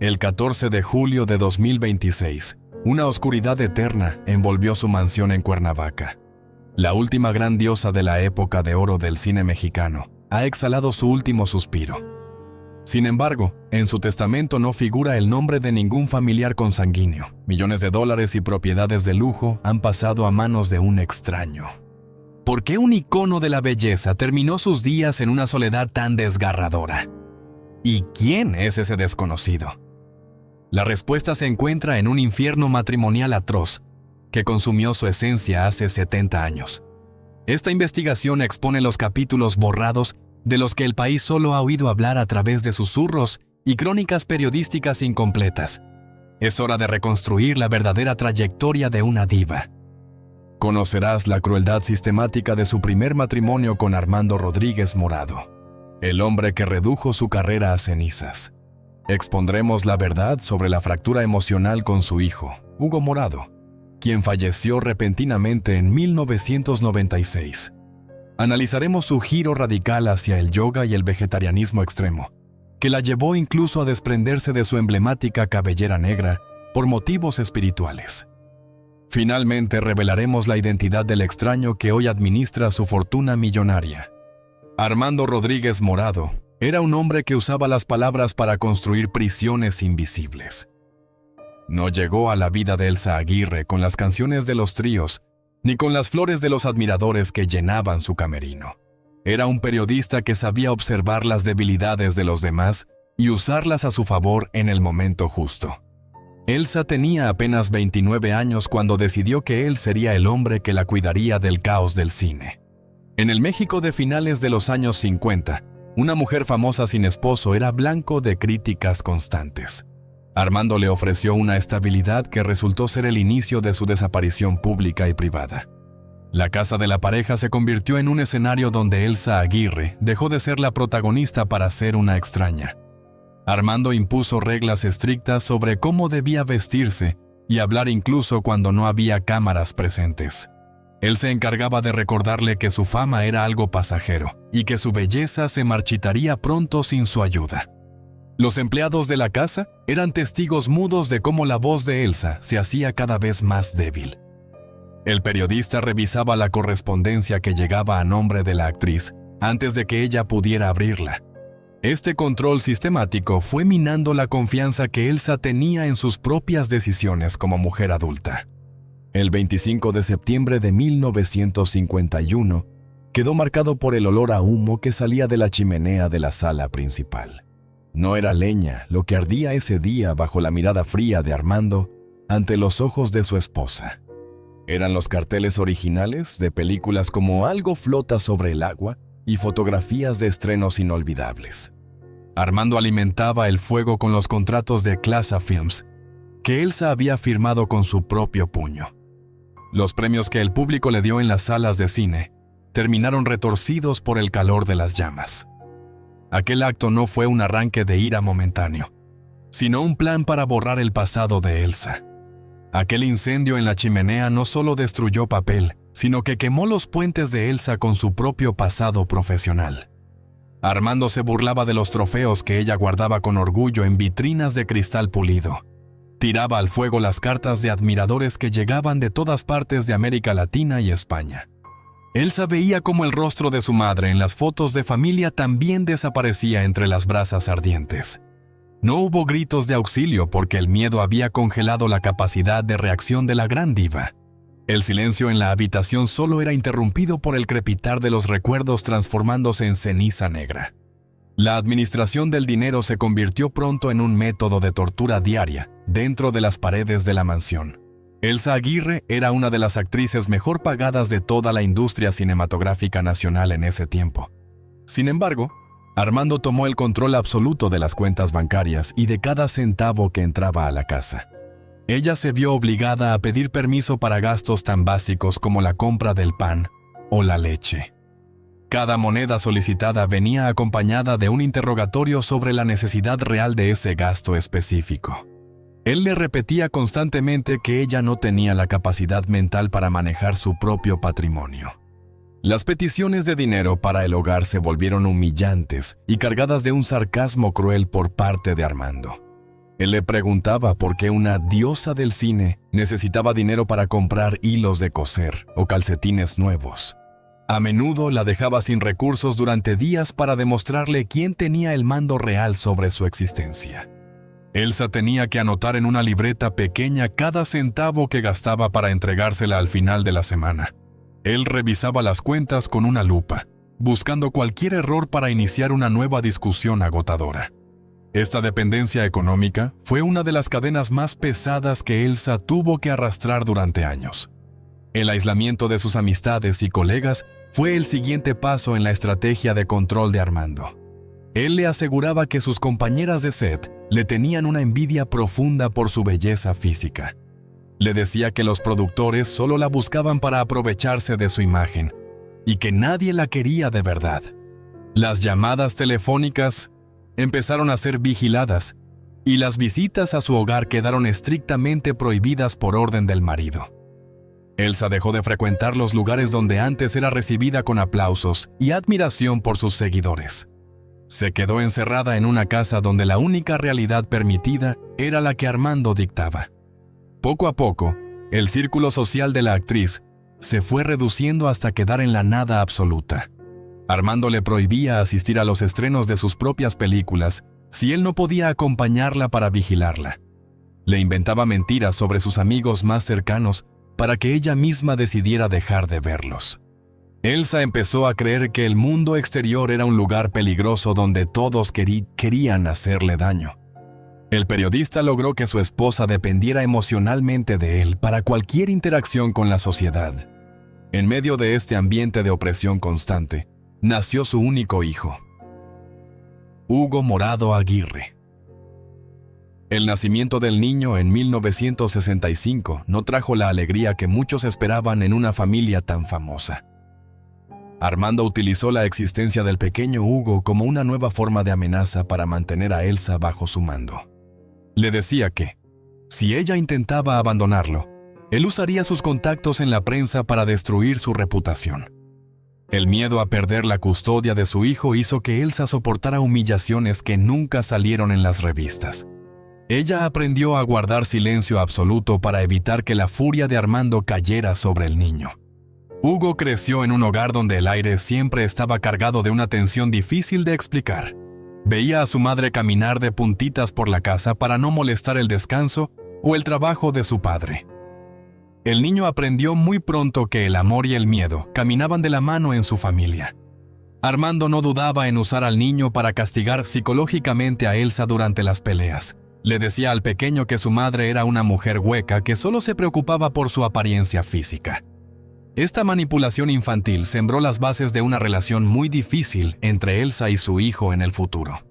El 14 de julio de 2026, una oscuridad eterna envolvió su mansión en Cuernavaca. La última gran diosa de la época de oro del cine mexicano ha exhalado su último suspiro. Sin embargo, en su testamento no figura el nombre de ningún familiar consanguíneo. Millones de dólares y propiedades de lujo han pasado a manos de un extraño. ¿Por qué un icono de la belleza terminó sus días en una soledad tan desgarradora? ¿Y quién es ese desconocido? La respuesta se encuentra en un infierno matrimonial atroz que consumió su esencia hace 70 años. Esta investigación expone los capítulos borrados de los que el país solo ha oído hablar a través de susurros y crónicas periodísticas incompletas. Es hora de reconstruir la verdadera trayectoria de una diva. Conocerás la crueldad sistemática de su primer matrimonio con Armando Rodríguez Morado, el hombre que redujo su carrera a cenizas. Expondremos la verdad sobre la fractura emocional con su hijo, Hugo Morado, quien falleció repentinamente en 1996. Analizaremos su giro radical hacia el yoga y el vegetarianismo extremo, que la llevó incluso a desprenderse de su emblemática cabellera negra por motivos espirituales. Finalmente revelaremos la identidad del extraño que hoy administra su fortuna millonaria. Armando Rodríguez Morado era un hombre que usaba las palabras para construir prisiones invisibles. No llegó a la vida de Elsa Aguirre con las canciones de los tríos, ni con las flores de los admiradores que llenaban su camerino. Era un periodista que sabía observar las debilidades de los demás y usarlas a su favor en el momento justo. Elsa tenía apenas 29 años cuando decidió que él sería el hombre que la cuidaría del caos del cine. En el México de finales de los años 50, una mujer famosa sin esposo era blanco de críticas constantes. Armando le ofreció una estabilidad que resultó ser el inicio de su desaparición pública y privada. La casa de la pareja se convirtió en un escenario donde Elsa Aguirre dejó de ser la protagonista para ser una extraña. Armando impuso reglas estrictas sobre cómo debía vestirse y hablar incluso cuando no había cámaras presentes. Él se encargaba de recordarle que su fama era algo pasajero y que su belleza se marchitaría pronto sin su ayuda. Los empleados de la casa eran testigos mudos de cómo la voz de Elsa se hacía cada vez más débil. El periodista revisaba la correspondencia que llegaba a nombre de la actriz antes de que ella pudiera abrirla. Este control sistemático fue minando la confianza que Elsa tenía en sus propias decisiones como mujer adulta. El 25 de septiembre de 1951 quedó marcado por el olor a humo que salía de la chimenea de la sala principal. No era leña lo que ardía ese día bajo la mirada fría de Armando ante los ojos de su esposa. Eran los carteles originales de películas como Algo flota sobre el agua y fotografías de estrenos inolvidables. Armando alimentaba el fuego con los contratos de Clasa Films, que Elsa había firmado con su propio puño. Los premios que el público le dio en las salas de cine terminaron retorcidos por el calor de las llamas. Aquel acto no fue un arranque de ira momentáneo, sino un plan para borrar el pasado de Elsa. Aquel incendio en la chimenea no solo destruyó papel, sino que quemó los puentes de Elsa con su propio pasado profesional. Armando se burlaba de los trofeos que ella guardaba con orgullo en vitrinas de cristal pulido. Tiraba al fuego las cartas de admiradores que llegaban de todas partes de América Latina y España. Elsa veía cómo el rostro de su madre en las fotos de familia también desaparecía entre las brasas ardientes. No hubo gritos de auxilio porque el miedo había congelado la capacidad de reacción de la gran diva. El silencio en la habitación solo era interrumpido por el crepitar de los recuerdos transformándose en ceniza negra. La administración del dinero se convirtió pronto en un método de tortura diaria dentro de las paredes de la mansión. Elsa Aguirre era una de las actrices mejor pagadas de toda la industria cinematográfica nacional en ese tiempo. Sin embargo, Armando tomó el control absoluto de las cuentas bancarias y de cada centavo que entraba a la casa. Ella se vio obligada a pedir permiso para gastos tan básicos como la compra del pan o la leche. Cada moneda solicitada venía acompañada de un interrogatorio sobre la necesidad real de ese gasto específico. Él le repetía constantemente que ella no tenía la capacidad mental para manejar su propio patrimonio. Las peticiones de dinero para el hogar se volvieron humillantes y cargadas de un sarcasmo cruel por parte de Armando. Él le preguntaba por qué una diosa del cine necesitaba dinero para comprar hilos de coser o calcetines nuevos. A menudo la dejaba sin recursos durante días para demostrarle quién tenía el mando real sobre su existencia. Elsa tenía que anotar en una libreta pequeña cada centavo que gastaba para entregársela al final de la semana. Él revisaba las cuentas con una lupa, buscando cualquier error para iniciar una nueva discusión agotadora. Esta dependencia económica fue una de las cadenas más pesadas que Elsa tuvo que arrastrar durante años. El aislamiento de sus amistades y colegas fue el siguiente paso en la estrategia de control de Armando. Él le aseguraba que sus compañeras de set le tenían una envidia profunda por su belleza física. Le decía que los productores solo la buscaban para aprovecharse de su imagen y que nadie la quería de verdad. Las llamadas telefónicas empezaron a ser vigiladas y las visitas a su hogar quedaron estrictamente prohibidas por orden del marido. Elsa dejó de frecuentar los lugares donde antes era recibida con aplausos y admiración por sus seguidores. Se quedó encerrada en una casa donde la única realidad permitida era la que Armando dictaba. Poco a poco, el círculo social de la actriz se fue reduciendo hasta quedar en la nada absoluta. Armando le prohibía asistir a los estrenos de sus propias películas si él no podía acompañarla para vigilarla. Le inventaba mentiras sobre sus amigos más cercanos para que ella misma decidiera dejar de verlos. Elsa empezó a creer que el mundo exterior era un lugar peligroso donde todos querían hacerle daño. El periodista logró que su esposa dependiera emocionalmente de él para cualquier interacción con la sociedad. En medio de este ambiente de opresión constante, nació su único hijo, Hugo Morado Aguirre. El nacimiento del niño en 1965 no trajo la alegría que muchos esperaban en una familia tan famosa. Armando utilizó la existencia del pequeño Hugo como una nueva forma de amenaza para mantener a Elsa bajo su mando. Le decía que, si ella intentaba abandonarlo, él usaría sus contactos en la prensa para destruir su reputación. El miedo a perder la custodia de su hijo hizo que Elsa soportara humillaciones que nunca salieron en las revistas. Ella aprendió a guardar silencio absoluto para evitar que la furia de Armando cayera sobre el niño. Hugo creció en un hogar donde el aire siempre estaba cargado de una tensión difícil de explicar. Veía a su madre caminar de puntitas por la casa para no molestar el descanso o el trabajo de su padre. El niño aprendió muy pronto que el amor y el miedo caminaban de la mano en su familia. Armando no dudaba en usar al niño para castigar psicológicamente a Elsa durante las peleas. Le decía al pequeño que su madre era una mujer hueca que solo se preocupaba por su apariencia física. Esta manipulación infantil sembró las bases de una relación muy difícil entre Elsa y su hijo en el futuro.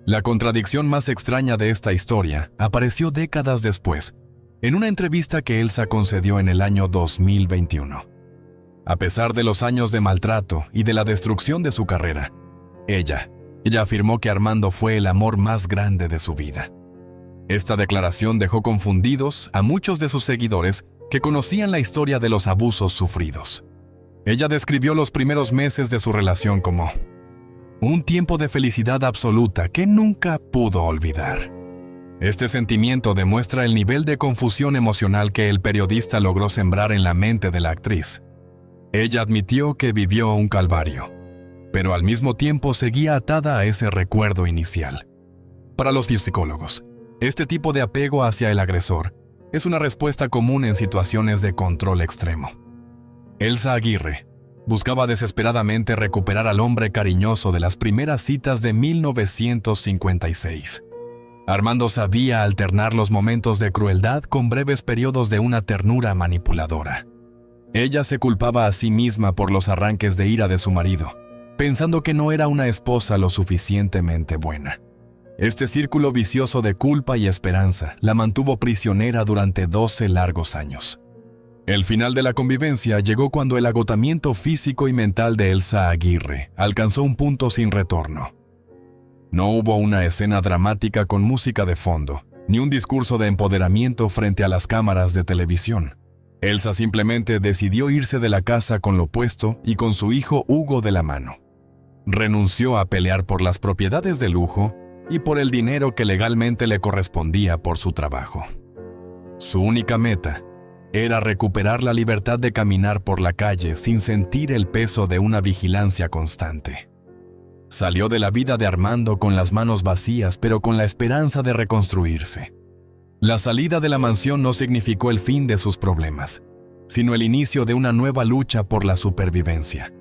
La contradicción más extraña de esta historia apareció décadas después, en una entrevista que Elsa concedió en el año 2021. A pesar de los años de maltrato y de la destrucción de su carrera, ella afirmó que Armando fue el amor más grande de su vida. Esta declaración dejó confundidos a muchos de sus seguidores que conocían la historia de los abusos sufridos. Ella describió los primeros meses de su relación como un tiempo de felicidad absoluta que nunca pudo olvidar. Este sentimiento demuestra el nivel de confusión emocional que el periodista logró sembrar en la mente de la actriz. Ella admitió que vivió un calvario, pero al mismo tiempo seguía atada a ese recuerdo inicial. Para los psicólogos, este tipo de apego hacia el agresor es una respuesta común en situaciones de control extremo. Elsa Aguirre buscaba desesperadamente recuperar al hombre cariñoso de las primeras citas de 1956. Armando sabía alternar los momentos de crueldad con breves periodos de una ternura manipuladora. Ella se culpaba a sí misma por los arranques de ira de su marido, pensando que no era una esposa lo suficientemente buena. Este círculo vicioso de culpa y esperanza la mantuvo prisionera durante 12 largos años. El final de la convivencia llegó cuando el agotamiento físico y mental de Elsa Aguirre alcanzó un punto sin retorno. No hubo una escena dramática con música de fondo, ni un discurso de empoderamiento frente a las cámaras de televisión. Elsa simplemente decidió irse de la casa con lo puesto y con su hijo Hugo de la mano. Renunció a pelear por las propiedades de lujo y por el dinero que legalmente le correspondía por su trabajo. Su única meta era recuperar la libertad de caminar por la calle sin sentir el peso de una vigilancia constante. Salió de la vida de Armando con las manos vacías, pero con la esperanza de reconstruirse. La salida de la mansión no significó el fin de sus problemas, sino el inicio de una nueva lucha por la supervivencia.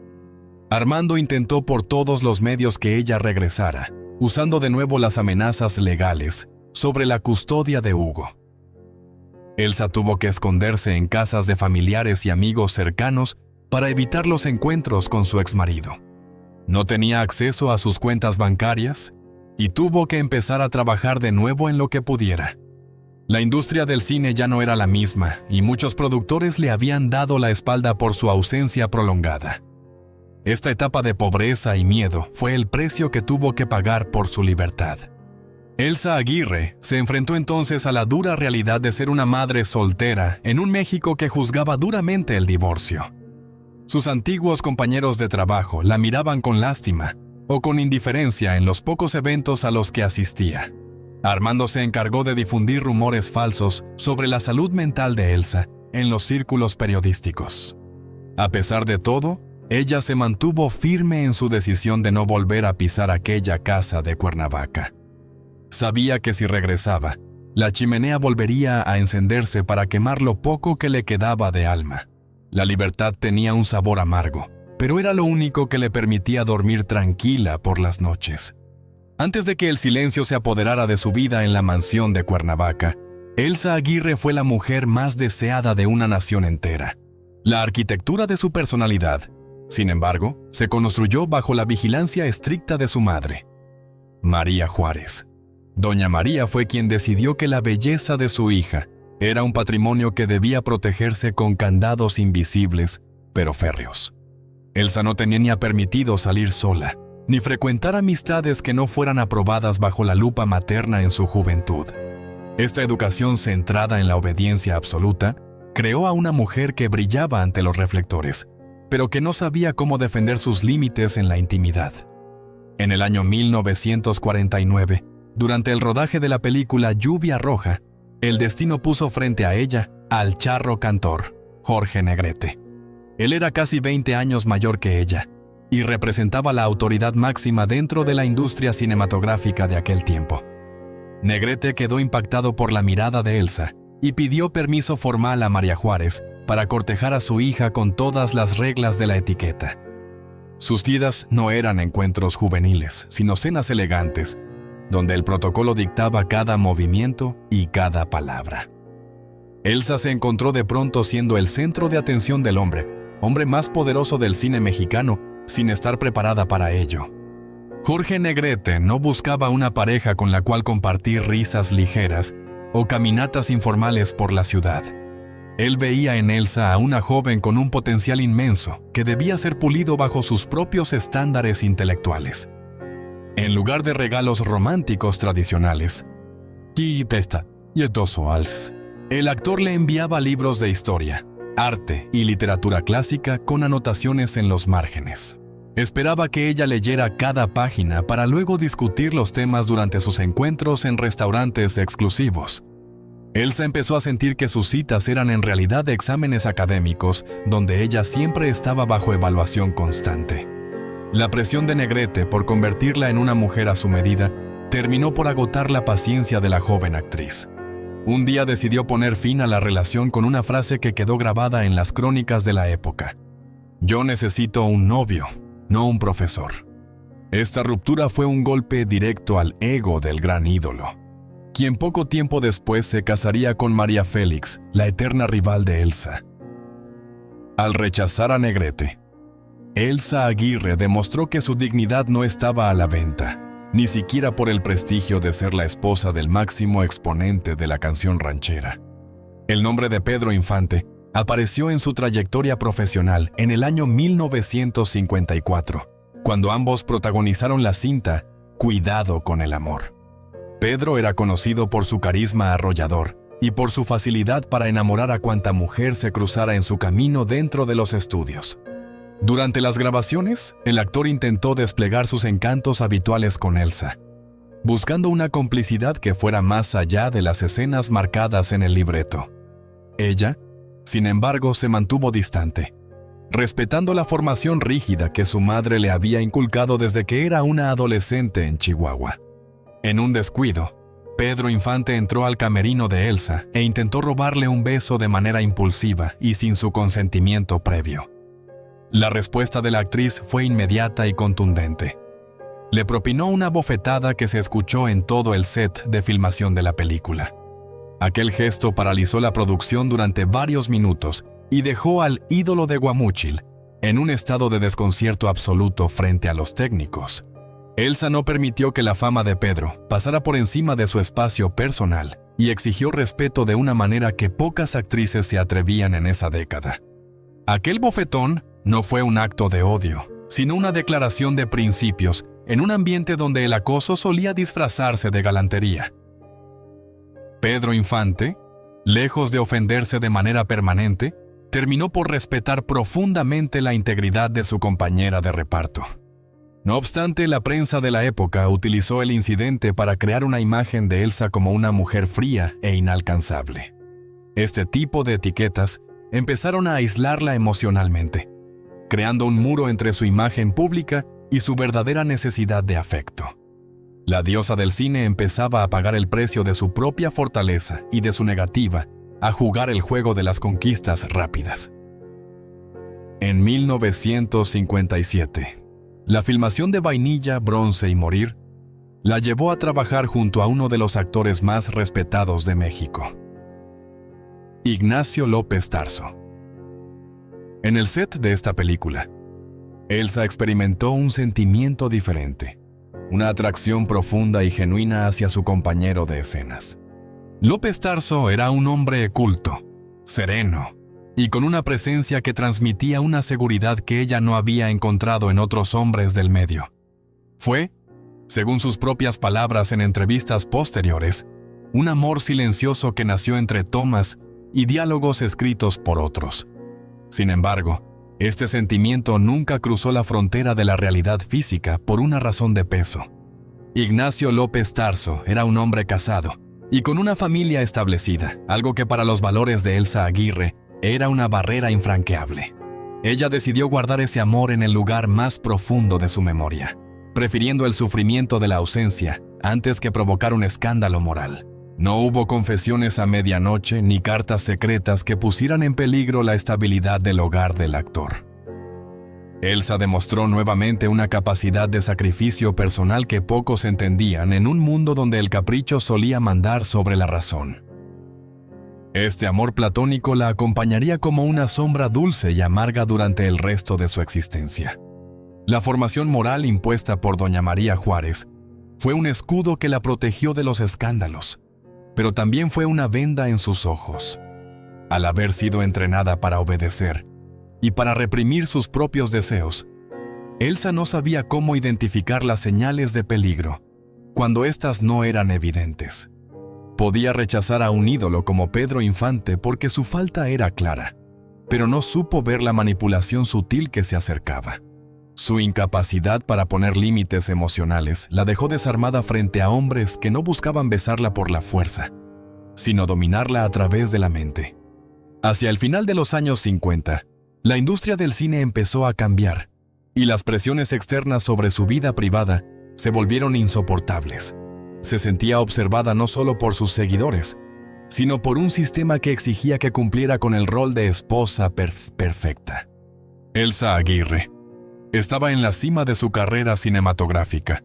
Armando intentó por todos los medios que ella regresara, usando de nuevo las amenazas legales sobre la custodia de Hugo. Elsa tuvo que esconderse en casas de familiares y amigos cercanos para evitar los encuentros con su exmarido. No tenía acceso a sus cuentas bancarias y tuvo que empezar a trabajar de nuevo en lo que pudiera. La industria del cine ya no era la misma y muchos productores le habían dado la espalda por su ausencia prolongada. Esta etapa de pobreza y miedo fue el precio que tuvo que pagar por su libertad. Elsa Aguirre se enfrentó entonces a la dura realidad de ser una madre soltera en un México que juzgaba duramente el divorcio. Sus antiguos compañeros de trabajo la miraban con lástima o con indiferencia en los pocos eventos a los que asistía. Armando se encargó de difundir rumores falsos sobre la salud mental de Elsa en los círculos periodísticos. A pesar de todo, ella se mantuvo firme en su decisión de no volver a pisar aquella casa de Cuernavaca. Sabía que si regresaba, la chimenea volvería a encenderse para quemar lo poco que le quedaba de alma. La libertad tenía un sabor amargo, pero era lo único que le permitía dormir tranquila por las noches. Antes de que el silencio se apoderara de su vida en la mansión de Cuernavaca, Elsa Aguirre fue la mujer más deseada de una nación entera. La arquitectura de su personalidad, sin embargo, se construyó bajo la vigilancia estricta de su madre, María Juárez. Doña María fue quien decidió que la belleza de su hija era un patrimonio que debía protegerse con candados invisibles, pero férreos. Elsa no tenía permitido salir sola, ni frecuentar amistades que no fueran aprobadas bajo la lupa materna en su juventud. Esta educación centrada en la obediencia absoluta creó a una mujer que brillaba ante los reflectores, pero que no sabía cómo defender sus límites en la intimidad. En el año 1949, durante el rodaje de la película Lluvia Roja, el destino puso frente a ella al charro cantor, Jorge Negrete. Él era casi 20 años mayor que ella y representaba la autoridad máxima dentro de la industria cinematográfica de aquel tiempo. Negrete quedó impactado por la mirada de Elsa y pidió permiso formal a María Juárez para cortejar a su hija con todas las reglas de la etiqueta. Sus idas no eran encuentros juveniles, sino cenas elegantes, donde el protocolo dictaba cada movimiento y cada palabra. Elsa se encontró de pronto siendo el centro de atención del hombre más poderoso del cine mexicano, sin estar preparada para ello. Jorge Negrete no buscaba una pareja con la cual compartir risas ligeras o caminatas informales por la ciudad. Él veía en Elsa a una joven con un potencial inmenso que debía ser pulido bajo sus propios estándares intelectuales. En lugar de regalos románticos tradicionales, el actor le enviaba libros de historia, arte y literatura clásica con anotaciones en los márgenes. Esperaba que ella leyera cada página para luego discutir los temas durante sus encuentros en restaurantes exclusivos. Elsa empezó a sentir que sus citas eran en realidad exámenes académicos donde ella siempre estaba bajo evaluación constante. La presión de Negrete por convertirla en una mujer a su medida terminó por agotar la paciencia de la joven actriz. Un día decidió poner fin a la relación con una frase que quedó grabada en las crónicas de la época: "Yo necesito un novio, no un profesor". Esta ruptura fue un golpe directo al ego del gran ídolo, quien poco tiempo después se casaría con María Félix, la eterna rival de Elsa. Al rechazar a Negrete, Elsa Aguirre demostró que su dignidad no estaba a la venta, ni siquiera por el prestigio de ser la esposa del máximo exponente de la canción ranchera. El nombre de Pedro Infante apareció en su trayectoria profesional en el año 1954, cuando ambos protagonizaron la cinta Cuidado con el amor. Pedro era conocido por su carisma arrollador y por su facilidad para enamorar a cuanta mujer se cruzara en su camino dentro de los estudios. Durante las grabaciones, el actor intentó desplegar sus encantos habituales con Elsa. buscando una complicidad que fuera más allá de las escenas marcadas en el libreto. Ella, sin embargo, se mantuvo distante, respetando la formación rígida que su madre le había inculcado desde que era una adolescente en Chihuahua. En un descuido, Pedro Infante entró al camerino de Elsa e intentó robarle un beso de manera impulsiva y sin su consentimiento previo. La respuesta de la actriz fue inmediata y contundente. Le propinó una bofetada que se escuchó en todo el set de filmación de la película. Aquel gesto paralizó la producción durante varios minutos y dejó al ídolo de Guamúchil en un estado de desconcierto absoluto frente a los técnicos. Elsa no permitió que la fama de Pedro pasara por encima de su espacio personal y exigió respeto de una manera que pocas actrices se atrevían en esa década. Aquel bofetón no fue un acto de odio, sino una declaración de principios en un ambiente donde el acoso solía disfrazarse de galantería. Pedro Infante, lejos de ofenderse de manera permanente, terminó por respetar profundamente la integridad de su compañera de reparto. No obstante, la prensa de la época utilizó el incidente para crear una imagen de Elsa como una mujer fría e inalcanzable. Este tipo de etiquetas empezaron a aislarla emocionalmente, creando un muro entre su imagen pública y su verdadera necesidad de afecto. La diosa del cine empezaba a pagar el precio de su propia fortaleza y de su negativa a jugar el juego de las conquistas rápidas. En 1957, la filmación de Vainilla, Bronce y Morir la llevó a trabajar junto a uno de los actores más respetados de México, Ignacio López Tarso. En el set de esta película, Elsa experimentó un sentimiento diferente, una atracción profunda y genuina hacia su compañero de escenas. López Tarso era un hombre culto, sereno, y con una presencia que transmitía una seguridad que ella no había encontrado en otros hombres del medio. Fue, según sus propias palabras en entrevistas posteriores, un amor silencioso que nació entre tomas y diálogos escritos por otros. Sin embargo, este sentimiento nunca cruzó la frontera de la realidad física por una razón de peso. Ignacio López Tarso era un hombre casado y con una familia establecida, algo que para los valores de Elsa Aguirre era una barrera infranqueable. Ella decidió guardar ese amor en el lugar más profundo de su memoria, prefiriendo el sufrimiento de la ausencia antes que provocar un escándalo moral. No hubo confesiones a medianoche ni cartas secretas que pusieran en peligro la estabilidad del hogar del actor. Elsa demostró nuevamente una capacidad de sacrificio personal que pocos entendían en un mundo donde el capricho solía mandar sobre la razón. Este amor platónico la acompañaría como una sombra dulce y amarga durante el resto de su existencia. La formación moral impuesta por doña María Juárez fue un escudo que la protegió de los escándalos, pero también fue una venda en sus ojos. Al haber sido entrenada para obedecer y para reprimir sus propios deseos, Elsa no sabía cómo identificar las señales de peligro cuando éstas no eran evidentes. Podía rechazar a un ídolo como Pedro Infante porque su falta era clara, pero no supo ver la manipulación sutil que se acercaba. Su incapacidad para poner límites emocionales la dejó desarmada frente a hombres que no buscaban besarla por la fuerza, sino dominarla a través de la mente. Hacia el final de los años 50, la industria del cine empezó a cambiar, y las presiones externas sobre su vida privada se volvieron insoportables. Se sentía observada no solo por sus seguidores, sino por un sistema que exigía que cumpliera con el rol de esposa perfecta. Elsa Aguirre estaba en la cima de su carrera cinematográfica,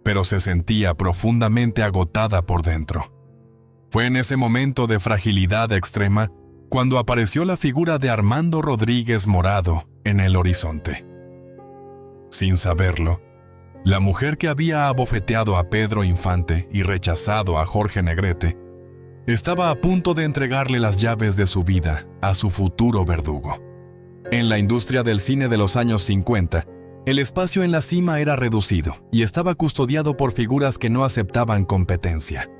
pero se sentía profundamente agotada por dentro. Fue en ese momento de fragilidad extrema cuando apareció la figura de Armando Rodríguez Morado en el horizonte. Sin saberlo, la mujer que había abofeteado a Pedro Infante y rechazado a Jorge Negrete estaba a punto de entregarle las llaves de su vida a su futuro verdugo. En la industria del cine de los años 50, el espacio en la cima era reducido y estaba custodiado por figuras que no aceptaban competencia.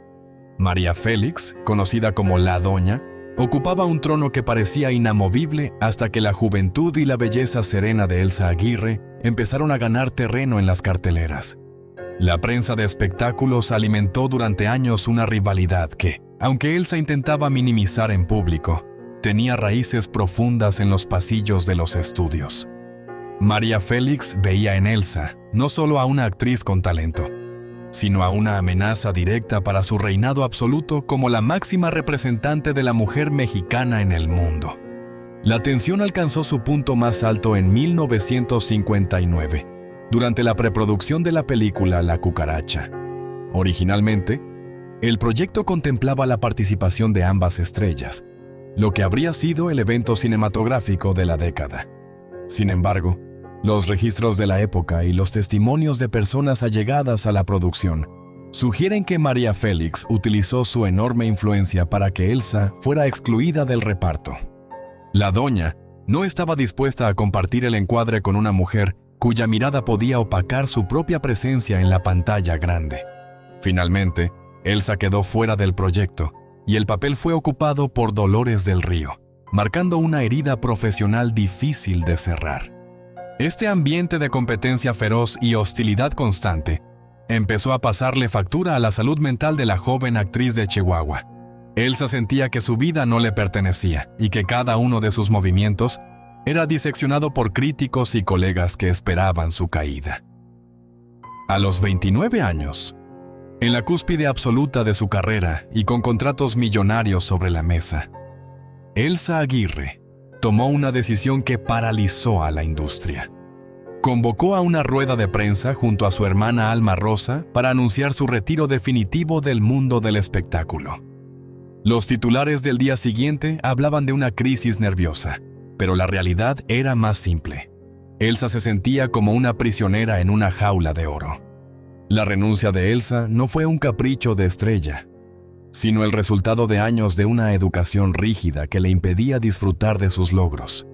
María Félix, conocida como La Doña, ocupaba un trono que parecía inamovible hasta que la juventud y la belleza serena de Elsa Aguirre empezaron a ganar terreno en las carteleras. La prensa de espectáculos alimentó durante años una rivalidad que, aunque Elsa intentaba minimizar en público, tenía raíces profundas en los pasillos de los estudios. María Félix veía en Elsa no solo a una actriz con talento, sino a una amenaza directa para su reinado absoluto como la máxima representante de la mujer mexicana en el mundo. La tensión alcanzó su punto más alto en 1959, durante la preproducción de la película La Cucaracha. Originalmente, el proyecto contemplaba la participación de ambas estrellas, lo que habría sido el evento cinematográfico de la década. Sin embargo, los registros de la época y los testimonios de personas allegadas a la producción sugieren que María Félix utilizó su enorme influencia para que Elsa fuera excluida del reparto. La doña no estaba dispuesta a compartir el encuadre con una mujer cuya mirada podía opacar su propia presencia en la pantalla grande. Finalmente, Elsa quedó fuera del proyecto y el papel fue ocupado por Dolores del Río, marcando una herida profesional difícil de cerrar. Este ambiente de competencia feroz y hostilidad constante empezó a pasarle factura a la salud mental de la joven actriz de Chihuahua. Elsa sentía que su vida no le pertenecía y que cada uno de sus movimientos era diseccionado por críticos y colegas que esperaban su caída. A los 29 años, en la cúspide absoluta de su carrera y con contratos millonarios sobre la mesa, Elsa Aguirre tomó una decisión que paralizó a la industria. Convocó a una rueda de prensa junto a su hermana Alma Rosa para anunciar su retiro definitivo del mundo del espectáculo. Los titulares del día siguiente hablaban de una crisis nerviosa, pero la realidad era más simple. Elsa se sentía como una prisionera en una jaula de oro. La renuncia de Elsa no fue un capricho de estrella, sino el resultado de años de una educación rígida que le impedía disfrutar de sus logros.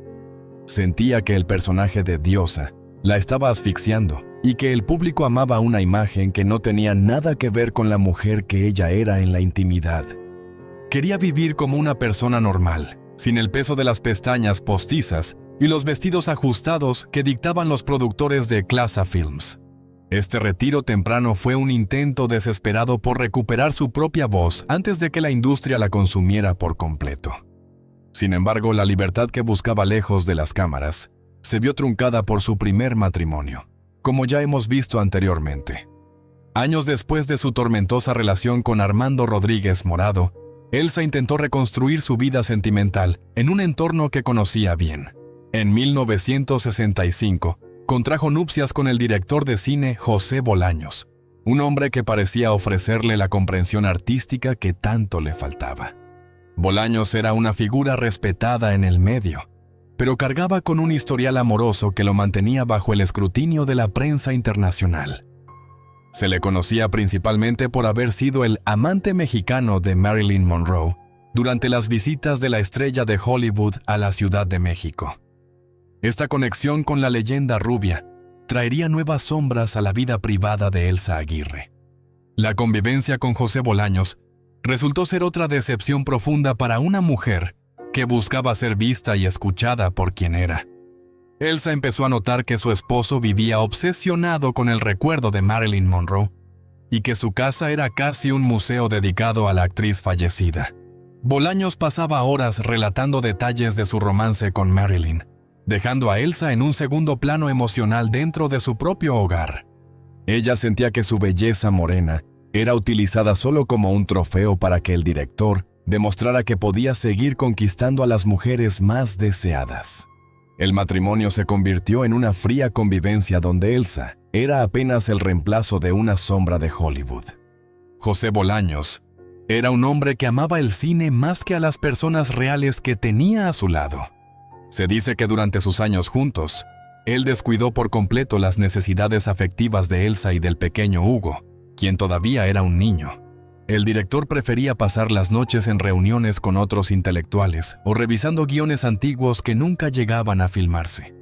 Sentía que el personaje de diosa la estaba asfixiando y que el público amaba una imagen que no tenía nada que ver con la mujer que ella era en la intimidad. Quería vivir como una persona normal, sin el peso de las pestañas postizas y los vestidos ajustados que dictaban los productores de Clasa Films. Este retiro temprano fue un intento desesperado por recuperar su propia voz antes de que la industria la consumiera por completo. Sin embargo, la libertad que buscaba lejos de las cámaras se vio truncada por su primer matrimonio, como ya hemos visto anteriormente. Años después de su tormentosa relación con Armando Rodríguez Morado, Elsa intentó reconstruir su vida sentimental en un entorno que conocía bien. En 1965, contrajo nupcias con el director de cine José Bolaños, un hombre que parecía ofrecerle la comprensión artística que tanto le faltaba. Bolaños era una figura respetada en el medio, pero cargaba con un historial amoroso que lo mantenía bajo el escrutinio de la prensa internacional. Se le conocía principalmente por haber sido el amante mexicano de Marilyn Monroe durante las visitas de la estrella de Hollywood a la Ciudad de México. Esta conexión con la leyenda rubia traería nuevas sombras a la vida privada de Elsa Aguirre. La convivencia con José Bolaños resultó ser otra decepción profunda para una mujer que buscaba ser vista y escuchada por quien era. Elsa empezó a notar que su esposo vivía obsesionado con el recuerdo de Marilyn Monroe y que su casa era casi un museo dedicado a la actriz fallecida. Bolaños pasaba horas relatando detalles de su romance con Marilyn, dejando a Elsa en un segundo plano emocional dentro de su propio hogar. Ella sentía que su belleza morena era utilizada solo como un trofeo para que el director demostrara que podía seguir conquistando a las mujeres más deseadas. El matrimonio se convirtió en una fría convivencia donde Elsa era apenas el reemplazo de una sombra de Hollywood. José Bolaños era un hombre que amaba el cine más que a las personas reales que tenía a su lado. Se dice que durante sus años juntos, él descuidó por completo las necesidades afectivas de Elsa y del pequeño Hugo, quien todavía era un niño. El director prefería pasar las noches en reuniones con otros intelectuales o revisando guiones antiguos que nunca llegaban a filmarse.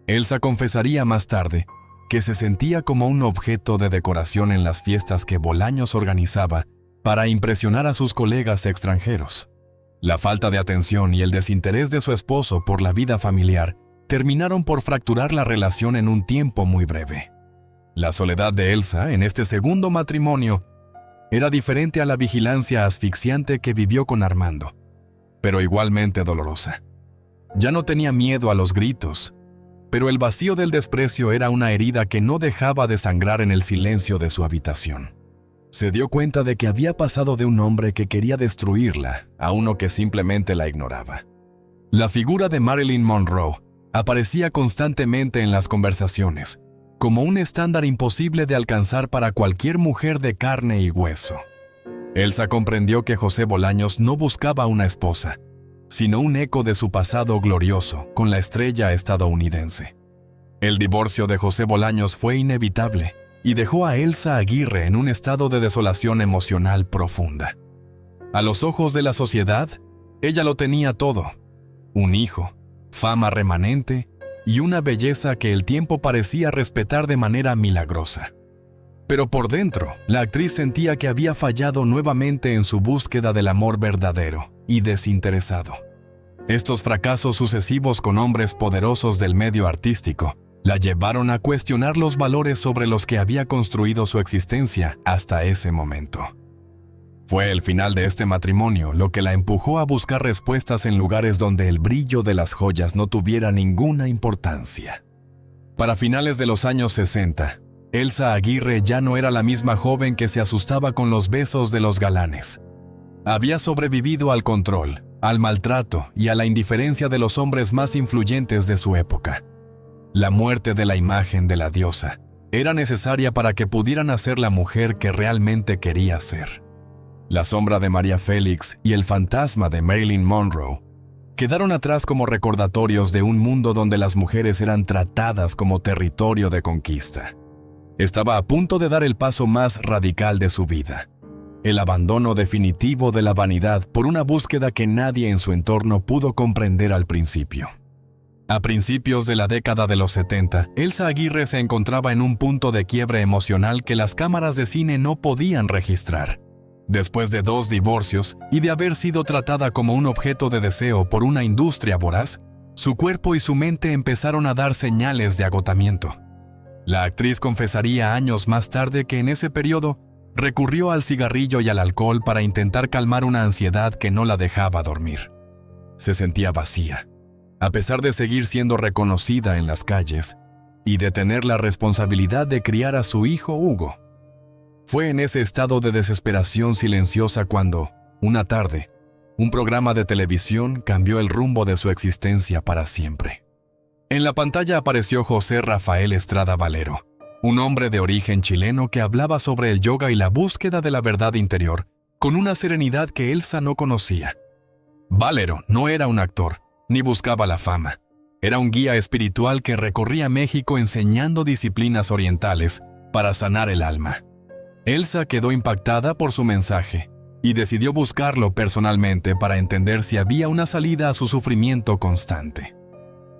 Elsa confesaría más tarde que se sentía como un objeto de decoración en las fiestas que Bolaños organizaba para impresionar a sus colegas extranjeros. La falta de atención y el desinterés de su esposo por la vida familiar terminaron por fracturar la relación en un tiempo muy breve. La soledad de Elsa en este segundo matrimonio era diferente a la vigilancia asfixiante que vivió con Armando, pero igualmente dolorosa. Ya no tenía miedo a los gritos, pero el vacío del desprecio era una herida que no dejaba de sangrar en el silencio de su habitación. Se dio cuenta de que había pasado de un hombre que quería destruirla a uno que simplemente la ignoraba. La figura de Marilyn Monroe aparecía constantemente en las conversaciones, como un estándar imposible de alcanzar para cualquier mujer de carne y hueso. Elsa comprendió que José Bolaños no buscaba una esposa, sino un eco de su pasado glorioso con la estrella estadounidense. El divorcio de José Bolaños fue inevitable y dejó a Elsa Aguirre en un estado de desolación emocional profunda. A los ojos de la sociedad, ella lo tenía todo: un hijo, fama remanente y una belleza que el tiempo parecía respetar de manera milagrosa. Pero por dentro, la actriz sentía que había fallado nuevamente en su búsqueda del amor verdadero y desinteresado. Estos fracasos sucesivos con hombres poderosos del medio artístico la llevaron a cuestionar los valores sobre los que había construido su existencia hasta ese momento. Fue el final de este matrimonio lo que la empujó a buscar respuestas en lugares donde el brillo de las joyas no tuviera ninguna importancia. Para finales de los años 60, Elsa Aguirre ya no era la misma joven que se asustaba con los besos de los galanes. Había sobrevivido al control, al maltrato y a la indiferencia de los hombres más influyentes de su época. La muerte de la imagen de la diosa era necesaria para que pudieran ser la mujer que realmente quería ser. La sombra de María Félix y el fantasma de Marilyn Monroe quedaron atrás como recordatorios de un mundo donde las mujeres eran tratadas como territorio de conquista. Estaba a punto de dar el paso más radical de su vida: el abandono definitivo de la vanidad por una búsqueda que nadie en su entorno pudo comprender al principio. A principios de la década de los 70, Elsa Aguirre se encontraba en un punto de quiebre emocional que las cámaras de cine no podían registrar. Después de 2 divorcios y de haber sido tratada como un objeto de deseo por una industria voraz, su cuerpo y su mente empezaron a dar señales de agotamiento. La actriz confesaría años más tarde que en ese periodo recurrió al cigarrillo y al alcohol para intentar calmar una ansiedad que no la dejaba dormir. Se sentía vacía, a pesar de seguir siendo reconocida en las calles y de tener la responsabilidad de criar a su hijo Hugo. Fue en ese estado de desesperación silenciosa cuando, una tarde, un programa de televisión cambió el rumbo de su existencia para siempre. En la pantalla apareció José Rafael Estrada Valero, un hombre de origen chileno que hablaba sobre el yoga y la búsqueda de la verdad interior, con una serenidad que Elsa no conocía. Valero no era un actor, ni buscaba la fama. Era un guía espiritual que recorría México enseñando disciplinas orientales para sanar el alma. Elsa quedó impactada por su mensaje y decidió buscarlo personalmente para entender si había una salida a su sufrimiento constante.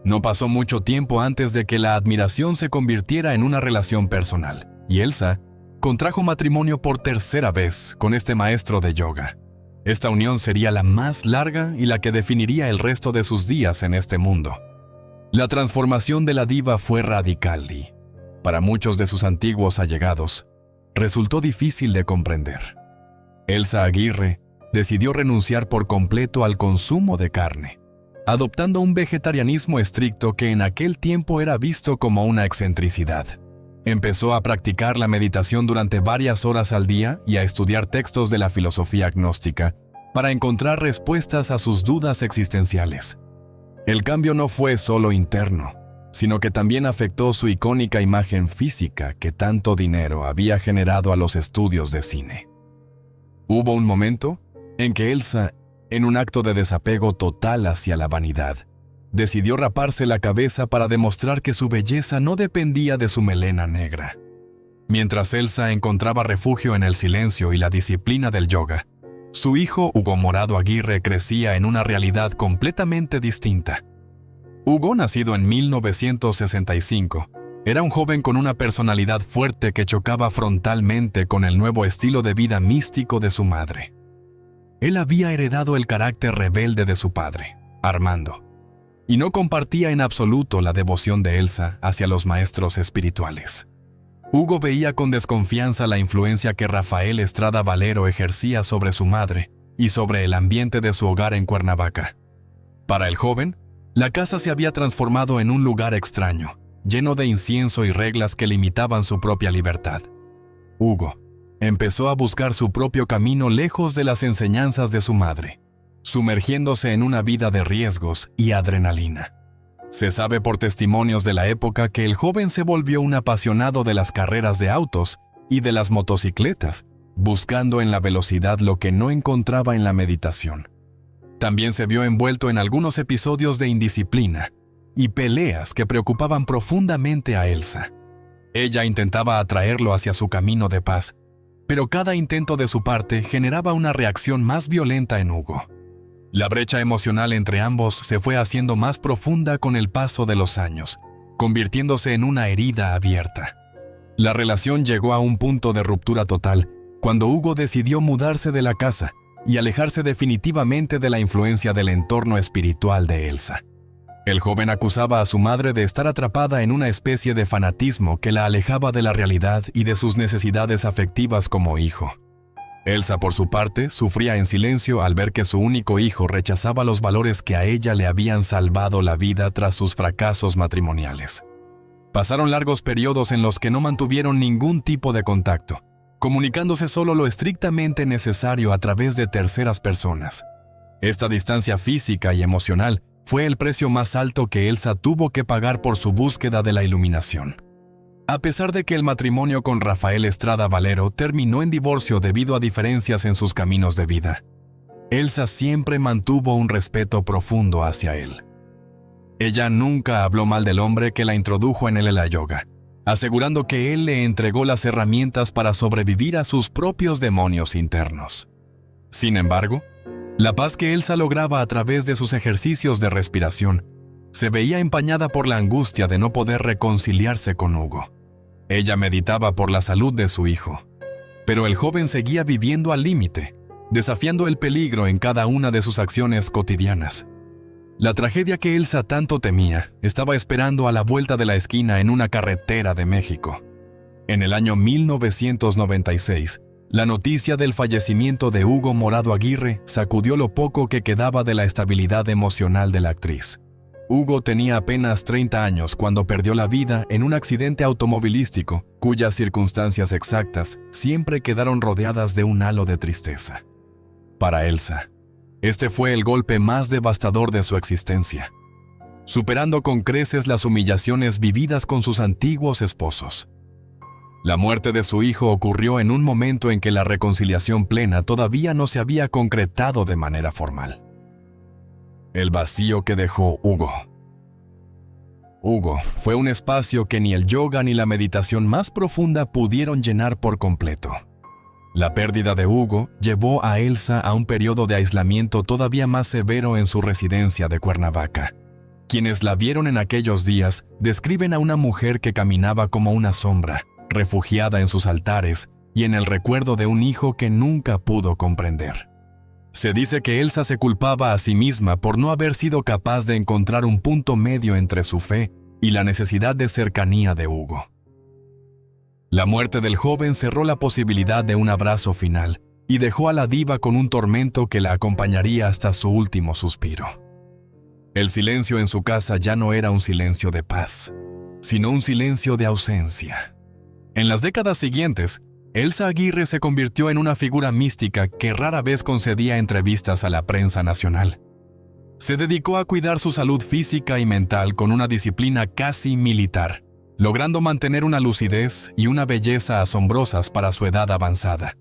No pasó mucho tiempo antes de que la admiración se convirtiera en una relación personal, y Elsa contrajo matrimonio por 3ª vez con este maestro de yoga. Esta unión sería la más larga y la que definiría el resto de sus días en este mundo. La transformación de la diva fue radical y, para muchos de sus antiguos allegados, resultó difícil de comprender. Elsa Aguirre decidió renunciar por completo al consumo de carne, adoptando un vegetarianismo estricto que en aquel tiempo era visto como una excentricidad. Empezó a practicar la meditación durante varias horas al día y a estudiar textos de la filosofía gnóstica para encontrar respuestas a sus dudas existenciales. El cambio no fue solo interno, sino que también afectó su icónica imagen física que tanto dinero había generado a los estudios de cine. Hubo un momento en que Elsa, en un acto de desapego total hacia la vanidad, decidió raparse la cabeza para demostrar que su belleza no dependía de su melena negra. Mientras Elsa encontraba refugio en el silencio y la disciplina del yoga, su hijo Hugo Morado Aguirre crecía en una realidad completamente distinta. Hugo, nacido en 1965, era un joven con una personalidad fuerte que chocaba frontalmente con el nuevo estilo de vida místico de su madre. Él había heredado el carácter rebelde de su padre, Armando, y no compartía en absoluto la devoción de Elsa hacia los maestros espirituales. Hugo veía con desconfianza la influencia que Rafael Estrada Valero ejercía sobre su madre y sobre el ambiente de su hogar en Cuernavaca. Para el joven, la casa se había transformado en un lugar extraño, lleno de incienso y reglas que limitaban su propia libertad. Hugo empezó a buscar su propio camino lejos de las enseñanzas de su madre, sumergiéndose en una vida de riesgos y adrenalina. Se sabe por testimonios de la época que el joven se volvió un apasionado de las carreras de autos y de las motocicletas, buscando en la velocidad lo que no encontraba en la meditación. También se vio envuelto en algunos episodios de indisciplina y peleas que preocupaban profundamente a Elsa. Ella intentaba atraerlo hacia su camino de paz, pero cada intento de su parte generaba una reacción más violenta en Hugo. La brecha emocional entre ambos se fue haciendo más profunda con el paso de los años, convirtiéndose en una herida abierta. La relación llegó a un punto de ruptura total cuando Hugo decidió mudarse de la casa y alejarse definitivamente de la influencia del entorno espiritual de Elsa. El joven acusaba a su madre de estar atrapada en una especie de fanatismo que la alejaba de la realidad y de sus necesidades afectivas como hijo. Elsa, por su parte, sufría en silencio al ver que su único hijo rechazaba los valores que a ella le habían salvado la vida tras sus fracasos matrimoniales. Pasaron largos periodos en los que no mantuvieron ningún tipo de contacto, comunicándose solo lo estrictamente necesario a través de terceras personas. Esta distancia física y emocional fue el precio más alto que Elsa tuvo que pagar por su búsqueda de la iluminación. A pesar de que el matrimonio con Rafael Estrada Valero terminó en divorcio debido a diferencias en sus caminos de vida, Elsa siempre mantuvo un respeto profundo hacia él. Ella nunca habló mal del hombre que la introdujo en el yoga, asegurando que él le entregó las herramientas para sobrevivir a sus propios demonios internos. Sin embargo, la paz que Elsa lograba a través de sus ejercicios de respiración se veía empañada por la angustia de no poder reconciliarse con Hugo. Ella meditaba por la salud de su hijo, pero el joven seguía viviendo al límite, desafiando el peligro en cada una de sus acciones cotidianas. La tragedia que Elsa tanto temía estaba esperando a la vuelta de la esquina en una carretera de México. En el año 1996, la noticia del fallecimiento de Hugo Morado Aguirre sacudió lo poco que quedaba de la estabilidad emocional de la actriz. Hugo tenía apenas 30 años cuando perdió la vida en un accidente automovilístico, cuyas circunstancias exactas siempre quedaron rodeadas de un halo de tristeza. Para Elsa, este fue el golpe más devastador de su existencia, superando con creces las humillaciones vividas con sus antiguos esposos. La muerte de su hijo ocurrió en un momento en que la reconciliación plena todavía no se había concretado de manera formal. El vacío que dejó Hugo. Hugo fue un espacio que ni el yoga ni la meditación más profunda pudieron llenar por completo. La pérdida de Hugo llevó a Elsa a un periodo de aislamiento todavía más severo en su residencia de Cuernavaca. Quienes la vieron en aquellos días describen a una mujer que caminaba como una sombra, refugiada en sus altares y en el recuerdo de un hijo que nunca pudo comprender. Se dice que Elsa se culpaba a sí misma por no haber sido capaz de encontrar un punto medio entre su fe y la necesidad de cercanía de Hugo. La muerte del joven cerró la posibilidad de un abrazo final y dejó a la diva con un tormento que la acompañaría hasta su último suspiro. El silencio en su casa ya no era un silencio de paz, sino un silencio de ausencia. En las décadas siguientes, Elsa Aguirre se convirtió en una figura mística que rara vez concedía entrevistas a la prensa nacional. Se dedicó a cuidar su salud física y mental con una disciplina casi militar, logrando mantener una lucidez y una belleza asombrosas para su edad avanzada.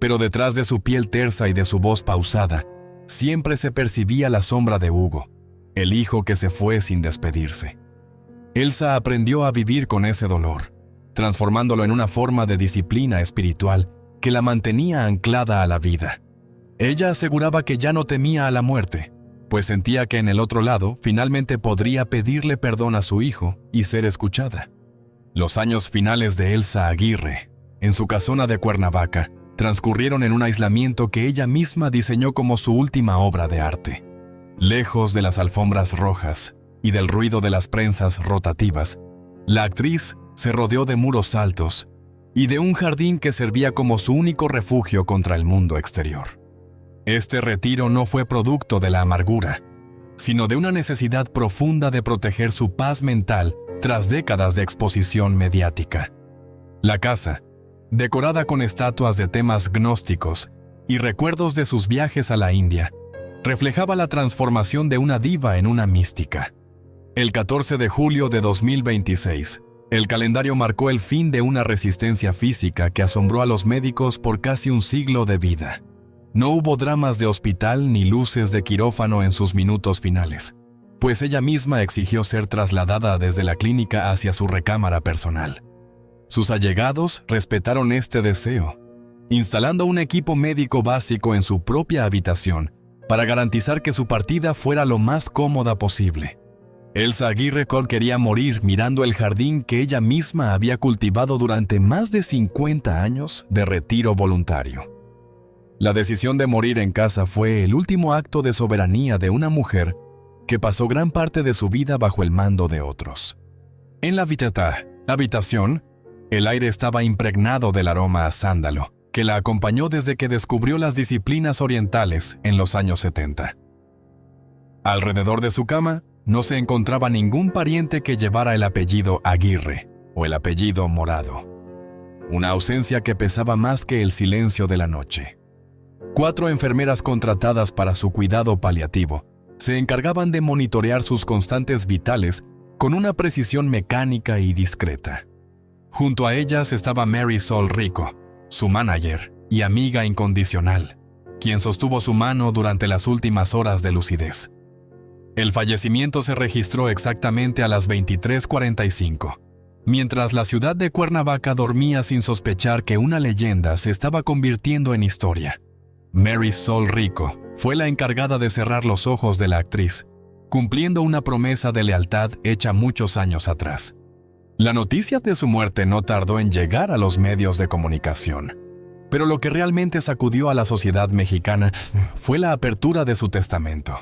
Pero detrás de su piel tersa y de su voz pausada, siempre se percibía la sombra de Hugo, el hijo que se fue sin despedirse. Elsa aprendió a vivir con ese dolor, transformándolo en una forma de disciplina espiritual que la mantenía anclada a la vida. Ella aseguraba que ya no temía a la muerte, pues sentía que en el otro lado finalmente podría pedirle perdón a su hijo y ser escuchada. Los años finales de Elsa Aguirre, en su casona de Cuernavaca, transcurrieron en un aislamiento que ella misma diseñó como su última obra de arte. Lejos de las alfombras rojas y del ruido de las prensas rotativas, la actriz se rodeó de muros altos y de un jardín que servía como su único refugio contra el mundo exterior. Este retiro no fue producto de la amargura, sino de una necesidad profunda de proteger su paz mental tras décadas de exposición mediática. La casa, decorada con estatuas de temas gnósticos y recuerdos de sus viajes a la India, reflejaba la transformación de una diva en una mística. El 14 de julio de 2026, el calendario marcó el fin de una resistencia física que asombró a los médicos por casi un siglo de vida. No hubo dramas de hospital ni luces de quirófano en sus minutos finales, pues ella misma exigió ser trasladada desde la clínica hacia su recámara personal. Sus allegados respetaron este deseo, instalando un equipo médico básico en su propia habitación para garantizar que su partida fuera lo más cómoda posible. Elsa Aguirre Coll quería morir mirando el jardín que ella misma había cultivado durante más de 50 años de retiro voluntario. La decisión de morir en casa fue el último acto de soberanía de una mujer que pasó gran parte de su vida bajo el mando de otros. En la habitación, el aire estaba impregnado del aroma a sándalo, que la acompañó desde que descubrió las disciplinas orientales en los años 70. Alrededor de su cama no se encontraba ningún pariente que llevara el apellido Aguirre o el apellido Morado. Una ausencia que pesaba más que el silencio de la noche. 4 enfermeras contratadas para su cuidado paliativo se encargaban de monitorear sus constantes vitales con una precisión mecánica y discreta. Junto a ellas estaba Mary Sol Rico, su manager y amiga incondicional, quien sostuvo su mano durante las últimas horas de lucidez. El fallecimiento se registró exactamente a las 23:45, mientras la ciudad de Cuernavaca dormía sin sospechar que una leyenda se estaba convirtiendo en historia. Mary Sol Rico fue la encargada de cerrar los ojos de la actriz, cumpliendo una promesa de lealtad hecha muchos años atrás. La noticia de su muerte no tardó en llegar a los medios de comunicación, pero lo que realmente sacudió a la sociedad mexicana fue la apertura de su testamento.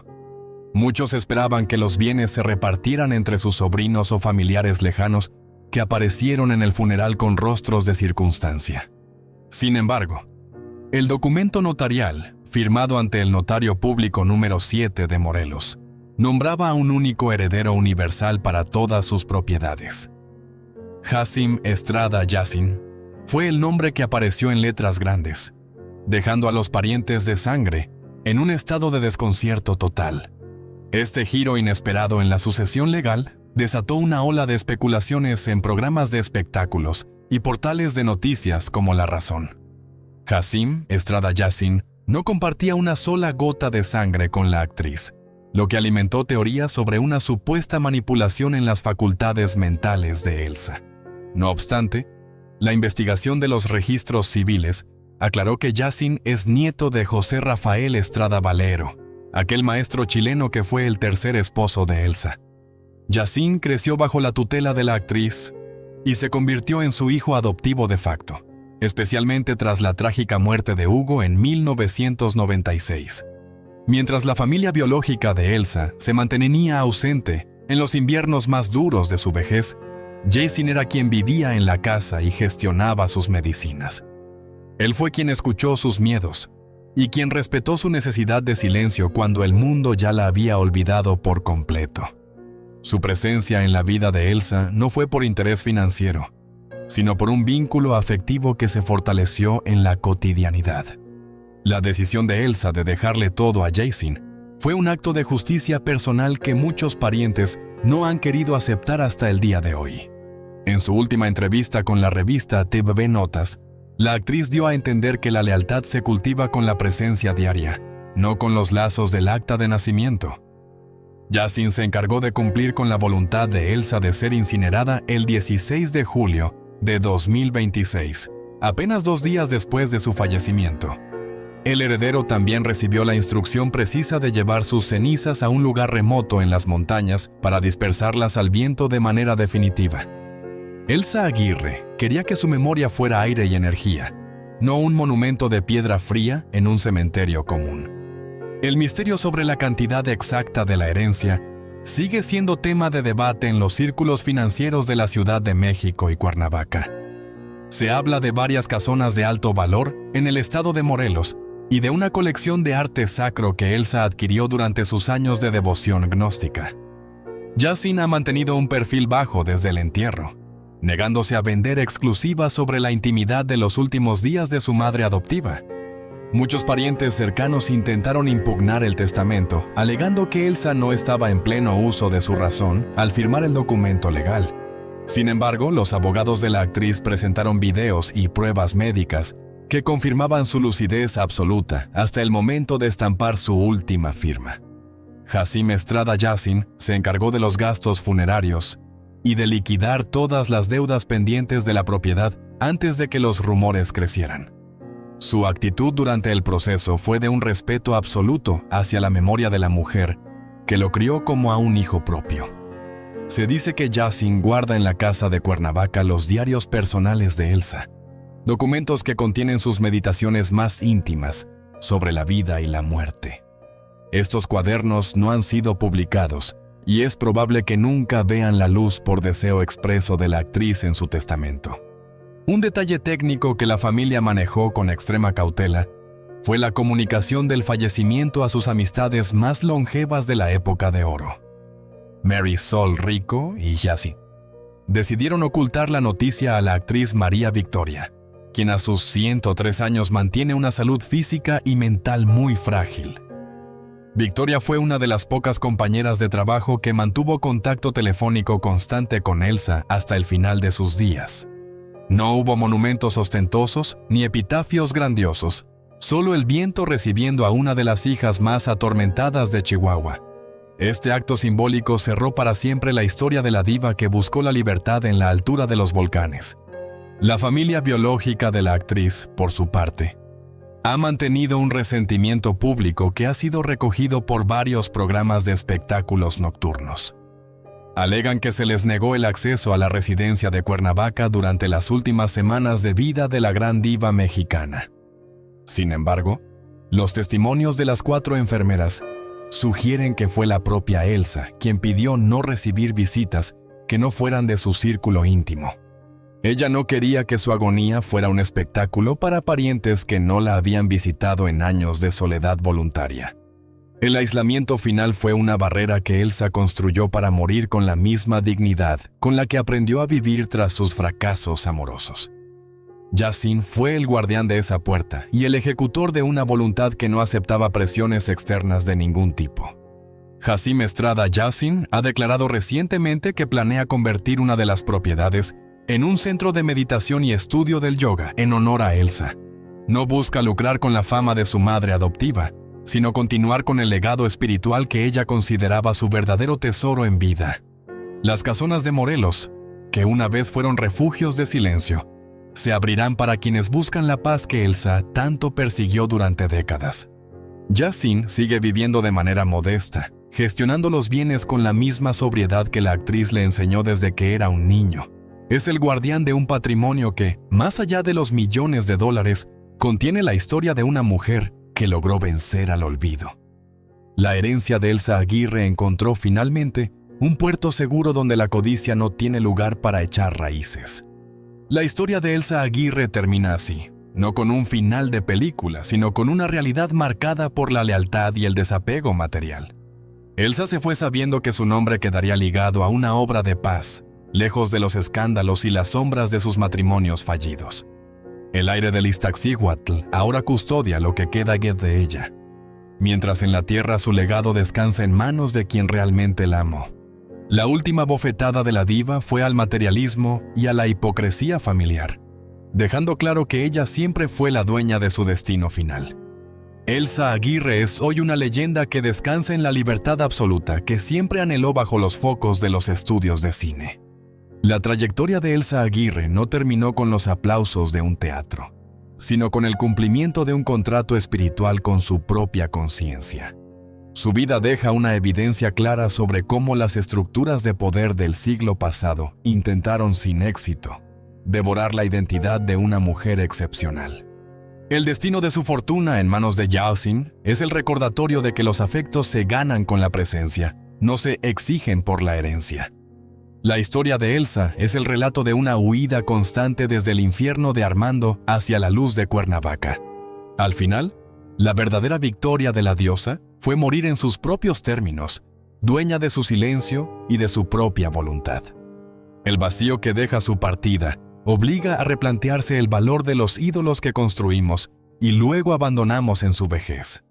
Muchos esperaban que los bienes se repartieran entre sus sobrinos o familiares lejanos que aparecieron en el funeral con rostros de circunstancia. Sin embargo, el documento notarial, firmado ante el Notario Público número 7 de Morelos, nombraba a un único heredero universal para todas sus propiedades. Jacim Estrada Yacine fue el nombre que apareció en letras grandes, dejando a los parientes de sangre en un estado de desconcierto total. Este giro inesperado en la sucesión legal desató una ola de especulaciones en programas de espectáculos y portales de noticias como La Razón. Jacim Estrada Yacine no compartía una sola gota de sangre con la actriz, lo que alimentó teorías sobre una supuesta manipulación en las facultades mentales de Elsa. No obstante, la investigación de los registros civiles aclaró que Yacine es nieto de José Rafael Estrada Valero, aquel maestro chileno que fue el tercer esposo de Elsa. Yacine creció bajo la tutela de la actriz y se convirtió en su hijo adoptivo de facto, especialmente tras la trágica muerte de Hugo en 1996. Mientras la familia biológica de Elsa se mantenía ausente en los inviernos más duros de su vejez, Yacine era quien vivía en la casa y gestionaba sus medicinas. Él fue quien escuchó sus miedos y quien respetó su necesidad de silencio cuando el mundo ya la había olvidado por completo. Su presencia en la vida de Elsa no fue por interés financiero, sino por un vínculo afectivo que se fortaleció en la cotidianidad. La decisión de Elsa de dejarle todo a Yacine fue un acto de justicia personal que muchos parientes no han querido aceptar hasta el día de hoy. En su última entrevista con la revista TVV Notas, la actriz dio a entender que la lealtad se cultiva con la presencia diaria, no con los lazos del acta de nacimiento. Yacine se encargó de cumplir con la voluntad de Elsa de ser incinerada el 16 de julio de 2026, apenas 2 días después de su fallecimiento. El heredero también recibió la instrucción precisa de llevar sus cenizas a un lugar remoto en las montañas para dispersarlas al viento de manera definitiva. Elsa Aguirre quería que su memoria fuera aire y energía, no un monumento de piedra fría en un cementerio común. El misterio sobre la cantidad exacta de la herencia sigue siendo tema de debate en los círculos financieros de la Ciudad de México y Cuernavaca. Se habla de varias casonas de alto valor en el estado de Morelos y de una colección de arte sacro que Elsa adquirió durante sus años de devoción gnóstica. Yassin ha mantenido un perfil bajo desde el entierro, negándose a vender exclusivas sobre la intimidad de los últimos días de su madre adoptiva. Muchos parientes cercanos intentaron impugnar el testamento, alegando que Elsa no estaba en pleno uso de su razón al firmar el documento legal. Sin embargo, los abogados de la actriz presentaron videos y pruebas médicas que confirmaban su lucidez absoluta hasta el momento de estampar su última firma. Jacim Estrada Yassin se encargó de los gastos funerarios y de liquidar todas las deudas pendientes de la propiedad antes de que los rumores crecieran. Su actitud durante el proceso fue de un respeto absoluto hacia la memoria de la mujer, que lo crió como a un hijo propio. Se dice que Yassin guarda en la casa de Cuernavaca los diarios personales de Elsa, documentos que contienen sus meditaciones más íntimas sobre la vida y la muerte. Estos cuadernos no han sido publicados y es probable que nunca vean la luz por deseo expreso de la actriz en su testamento. Un detalle técnico que la familia manejó con extrema cautela fue la comunicación del fallecimiento a sus amistades más longevas de la época de oro. Mary Sol Rico y Yassin decidieron ocultar la noticia a la actriz María Victoria, quien a sus 103 años mantiene una salud física y mental muy frágil. Victoria fue una de las pocas compañeras de trabajo que mantuvo contacto telefónico constante con Elsa hasta el final de sus días. No hubo monumentos ostentosos ni epitafios grandiosos, solo el viento recibiendo a una de las hijas más atormentadas de Chihuahua. Este acto simbólico cerró para siempre la historia de la diva que buscó la libertad en la altura de los volcanes. La familia biológica de la actriz, por su parte, ha mantenido un resentimiento público que ha sido recogido por varios programas de espectáculos nocturnos. Alegan que se les negó el acceso a la residencia de Cuernavaca durante las últimas semanas de vida de la gran diva mexicana. Sin embargo, los testimonios de las 4 enfermeras sugieren que fue la propia Elsa quien pidió no recibir visitas que no fueran de su círculo íntimo. Ella no quería que su agonía fuera un espectáculo para parientes que no la habían visitado en años de soledad voluntaria. El aislamiento final fue una barrera que Elsa construyó para morir con la misma dignidad con la que aprendió a vivir tras sus fracasos amorosos. Yassin fue el guardián de esa puerta y el ejecutor de una voluntad que no aceptaba presiones externas de ningún tipo. Jacim Estrada Yassin ha declarado recientemente que planea convertir una de las propiedades en un centro de meditación y estudio del yoga en honor a Elsa. No busca lucrar con la fama de su madre adoptiva, sino continuar con el legado espiritual que ella consideraba su verdadero tesoro en vida. Las casonas de Morelos, que una vez fueron refugios de silencio, se abrirán para quienes buscan la paz que Elsa tanto persiguió durante décadas. Yassin sigue viviendo de manera modesta, gestionando los bienes con la misma sobriedad que la actriz le enseñó desde que era un niño. Es el guardián de un patrimonio que, más allá de los millones de dólares, contiene la historia de una mujer que logró vencer al olvido. La herencia de Elsa Aguirre encontró finalmente un puerto seguro donde la codicia no tiene lugar para echar raíces. La historia de Elsa Aguirre termina así, no con un final de película, sino con una realidad marcada por la lealtad y el desapego material. Elsa se fue sabiendo que su nombre quedaría ligado a una obra de paz, lejos de los escándalos y las sombras de sus matrimonios fallidos. El aire del Iztaccíhuatl ahora custodia lo que queda de ella, mientras en la tierra su legado descansa en manos de quien realmente la amó. La última bofetada de la diva fue al materialismo y a la hipocresía familiar, dejando claro que ella siempre fue la dueña de su destino final. Elsa Aguirre es hoy una leyenda que descansa en la libertad absoluta que siempre anheló bajo los focos de los estudios de cine. La trayectoria de Elsa Aguirre no terminó con los aplausos de un teatro, sino con el cumplimiento de un contrato espiritual con su propia conciencia. Su vida deja una evidencia clara sobre cómo las estructuras de poder del siglo pasado intentaron sin éxito devorar la identidad de una mujer excepcional. El destino de su fortuna en manos de Yassin es el recordatorio de que los afectos se ganan con la presencia no se exigen por la herencia. La historia de Elsa es el relato de una huida constante desde el infierno de Armando hacia la luz de Cuernavaca. Al final, la verdadera victoria de la diosa fue morir en sus propios términos, dueña de su silencio y de su propia voluntad. El vacío que deja su partida obliga a replantearse el valor de los ídolos que construimos y luego abandonamos en su vejez.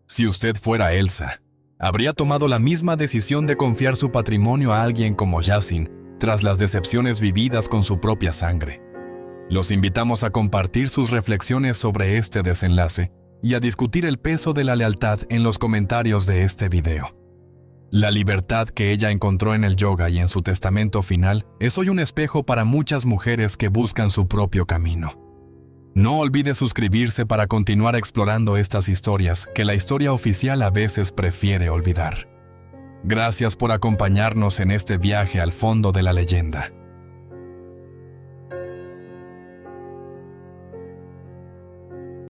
Si usted fuera Elsa, habría tomado la misma decisión de confiar su patrimonio a alguien como Yasin tras las decepciones vividas con su propia sangre. Los invitamos a compartir sus reflexiones sobre este desenlace y a discutir el peso de la lealtad en los comentarios de este video. La libertad que ella encontró en el yoga y en su testamento final es hoy un espejo para muchas mujeres que buscan su propio camino. No olvide suscribirse para continuar explorando estas historias que la historia oficial a veces prefiere olvidar. Gracias por acompañarnos en este viaje al fondo de la leyenda.